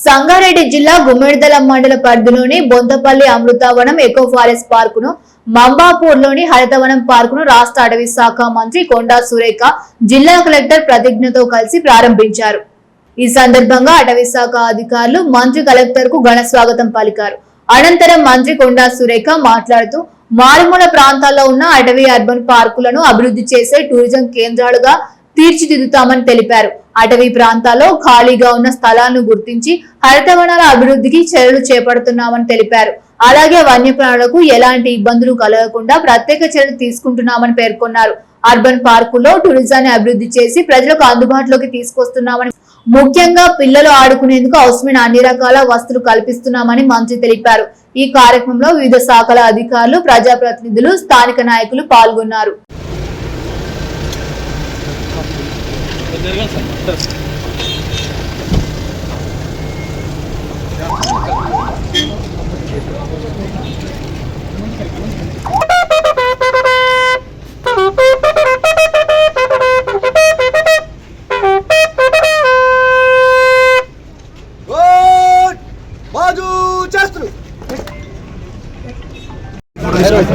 సంగారెడ్డి జిల్లా గుమ్మిడిదల మండల పరిధిలోని బొంతపల్లి అమృతవనం ఎకో ఫారెస్ట్ పార్కును, మంబాపూర్లోని హరితవనం పార్కును రాష్ట్ర అటవీ శాఖ మంత్రి కొండా సురేఖ జిల్లా కలెక్టర్ ప్రతిజ్ఞతో కలిసి ప్రారంభించారు. ఈ సందర్భంగా అటవీ శాఖ అధికారులు మంత్రి కలెక్టర్ కు ఘన స్వాగతం పలికారు. అనంతరం మంత్రి కొండా సురేఖ మాట్లాడుతూ మారుమూల ప్రాంతాల్లో ఉన్న అటవీ అర్బన్ పార్కులను అభివృద్ధి చేసే టూరిజం కేంద్రాలుగా తీర్చిదిద్దుతామని తెలిపారు. అటవీ ప్రాంతాల్లో ఖాళీగా ఉన్న స్థలాలను గుర్తించి హరితవనాల అభివృద్ధికి చర్యలు చేపడుతున్నామని తెలిపారు. అలాగే వన్యప్రాణులకు ఎలాంటి ఇబ్బందులు కలగకుండా ప్రత్యేక చర్యలు తీసుకుంటున్నామని పేర్కొన్నారు. అర్బన్ పార్కుల్లో టూరిజాన్ని అభివృద్ధి చేసి ప్రజలకు అందుబాటులోకి తీసుకొస్తున్నామని, ముఖ్యంగా పిల్లలు ఆడుకునేందుకు అవసరమైన అన్ని రకాల వసతులు కల్పిస్తున్నామని మంత్రి తెలిపారు. ఈ కార్యక్రమంలో వివిధ శాఖల అధికారులు, ప్రజాప్రతినిధులు, స్థానిక నాయకులు పాల్గొన్నారు.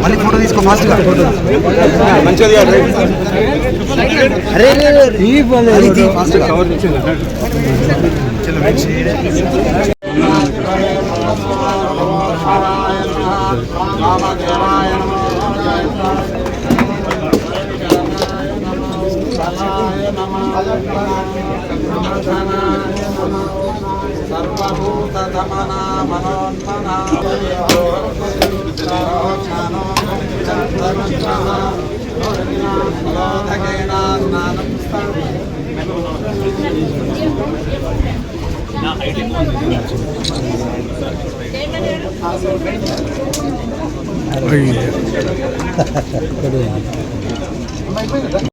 మళ్ళీ ఫోటో తీసుకో ఫాస్ట్ గా మంచిగా అరే ఫాస్ట్ గా కవర్ సర్వభూతమనా మనోన్మనా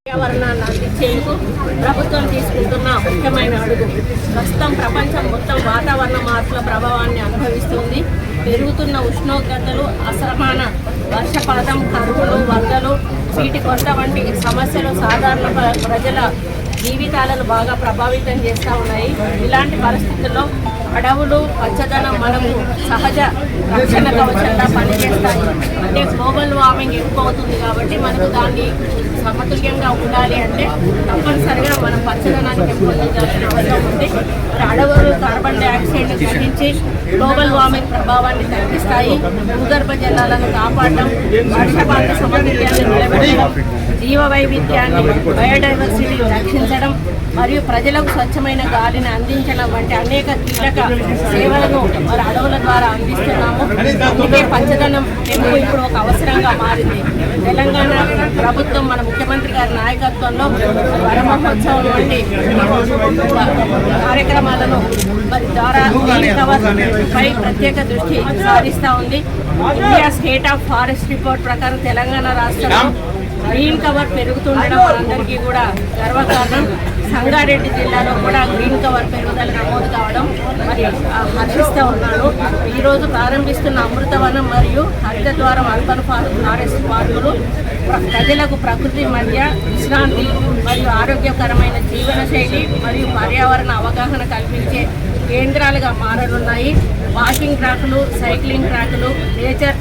పర్యావరణాన్ని అందించేందుకు ప్రభుత్వం తీసుకుంటున్న ముఖ్యమైన అడుగు. ప్రస్తుతం ప్రపంచం మొత్తం వాతావరణ మార్పుల ప్రభావాన్ని అనుభవిస్తుంది. పెరుగుతున్న ఉష్ణోగ్రతలు, అసమాన వర్షపాతం, కరువులు, వరదలు, వీటి కొరత వంటి సమస్యలు సాధారణ ప్రజల జీవితాలను బాగా ప్రభావితం చేస్తూ ఉన్నాయి. ఇలాంటి పరిస్థితుల్లో అడవులు, పచ్చదనం మనకు సహజ రక్షణ కవచంగా పనిచేస్తాయి. అంటే గ్లోబల్ వార్మింగ్ ఎక్కువ అవుతుంది కాబట్టి మనకు దాన్ని సమతుల్యంగా ఉండాలి అంటే తప్పనిసరిగా మనం పచ్చదనాన్ని పెంపొందించాల్సిన అవసరం ఉంది. అడవులు కార్బన్ డైఆక్సైడ్ను గ్రహించి గ్లోబల్ వార్మింగ్ ప్రభావాన్ని తగ్గిస్తాయి. భూగర్భ జలాలను కాపాడడం, వర్షపాత సమతుల్యాన్ని నిలబెట్టడం, జీవ వైవిధ్యాన్ని, బయోడైవర్సిటీని రక్షించడం మరియు ప్రజలకు స్వచ్ఛమైన గాలిని అందించడం వంటి అనేక కీలక సేవలను మరి అడవుల ద్వారా అందిస్తున్నాము. అందుకే పచ్చదనం పెంపు ఇప్పుడు ఒక అవసరంగా మారింది. తెలంగాణ ప్రభుత్వం మన ముఖ్యమంత్రి గారి నాయకత్వంలో వన మహోత్సవం వంటి కార్యక్రమాలను మరి ద్వారా పై ప్రత్యేక దృష్టి సారిస్తూ ఉంది. India state of forest report ప్రకారం తెలంగాణ రాష్ట్రంలో గ్రీన్ కవర్ పెరుగుతుండడం మనందరికీ కూడా గర్వకారణం. సంగారెడ్డి జిల్లాలో కూడా గ్రీన్ కవర్ పెరుగుదల నమోదు కావడం మరి హర్షిస్తూ ఉన్నాను. ఈరోజు ప్రారంభిస్తున్న అమృతవనం మరియు హరితద్వారం అర్బన్ ఫారెస్ట్ పార్కులు ప్రజలకు ప్రకృతి మధ్య విశ్రాంతి మరియు ఆరోగ్యకరమైన జీవనశైలి మరియు పర్యావరణ అవగాహన కల్పించే కేంద్రాలుగా మారనున్నాయి. వాకింగ్ ట్రాకులు, సైక్లింగ్ ట్రాకులు, నేచర్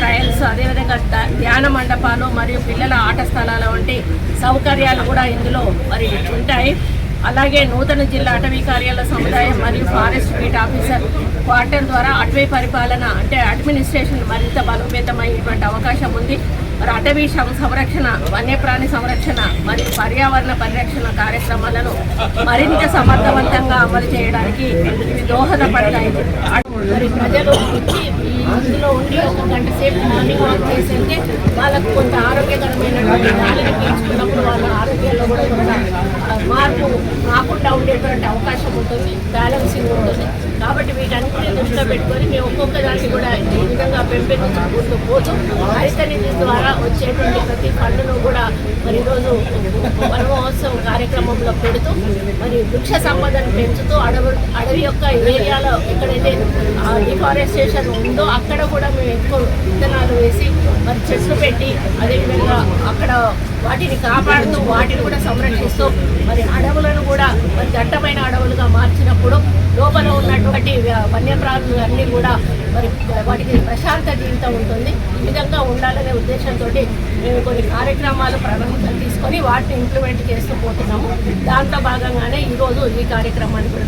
ట్రయల్స్, అదేవిధంగా ధ్యాన మండపాలు మరియు పిల్లల ఆట స్థలాల వంటి సౌకర్యాలు కూడా ఇందులో మరి ఉంటాయి. అలాగే నూతన జిల్లా అటవీ కార్యాలయ సముదాయం మరియు ఫారెస్ట్ బీట్ ఆఫీసర్ క్వార్టర్ ద్వారా అటవీ పరిపాలన అంటే అడ్మినిస్ట్రేషన్ మరింత బలోపేతమయ్యేటువంటి అవకాశం ఉంది. మరి అటవీ సంరక్షణ, వన్యప్రాణి సంరక్షణ మరియు పర్యావరణ పరిరక్షణ కార్యక్రమాలను మరింత సమర్థవంతంగా అమలు చేయడానికి ఇవి దోహదపడతాయి. మరి ప్రజలు వచ్చి ఇందులో ఉండి ఒక గంట సేపు మార్నింగ్ వాక్ చేసేంటే వాళ్ళకు కొంత ఆరోగ్యకరమైనటువంటి గాలిని పీల్చుకున్నప్పుడు వాళ్ళ ఆరోగ్యంలో కూడా కొంత మార్పు రాకుండా ఉండేటువంటి అవకాశం ఉంటుంది, బ్యాలెన్సింగ్ ఉంటుంది. కాబట్టి వీటన్నిటిని దృష్టిలో పెట్టుకొని మేము ఒక్కొక్క దాన్ని కూడా ఈ విధంగా పెంపొందించుకుంటూ పోతూ హరిత నిధి ద్వారా వచ్చేటువంటి ప్రతి ఫండ్ను కూడా మరి ఈరోజు వన మహోత్సవం కార్యక్రమంలో పెడుతూ మరి వృక్ష సంపదను పెంచుతూ అడవి యొక్క ఏరియాలో ఎక్కడైతే డిఫారెస్టేషన్ ఉందో అక్కడ కూడా మేము ఎక్కువ విత్తనాలు వేసి మరి చెట్లు పెట్టి అదేవిధంగా అక్కడ వాటిని కాపాడుతూ వాటిని కూడా సంరక్షిస్తూ మరి అడవులను కూడా మరి దట్టమైన అడవులుగా మార్చినప్పుడు లోపల ఉన్నటువంటి వన్యప్రాణులు అన్నీ కూడా మరి వాటికి ప్రశాంత జీవితం ఉంటుంది. ఈ విధంగా ఉండాలనే ఉద్దేశంతో మేము కొన్ని కార్యక్రమాలు తీసుకొని వాటిని ఇంప్లిమెంట్ చేస్తూ పోతున్నాము. దాంట్లో భాగంగానే ఈరోజు ఈ కార్యక్రమాన్ని కూడా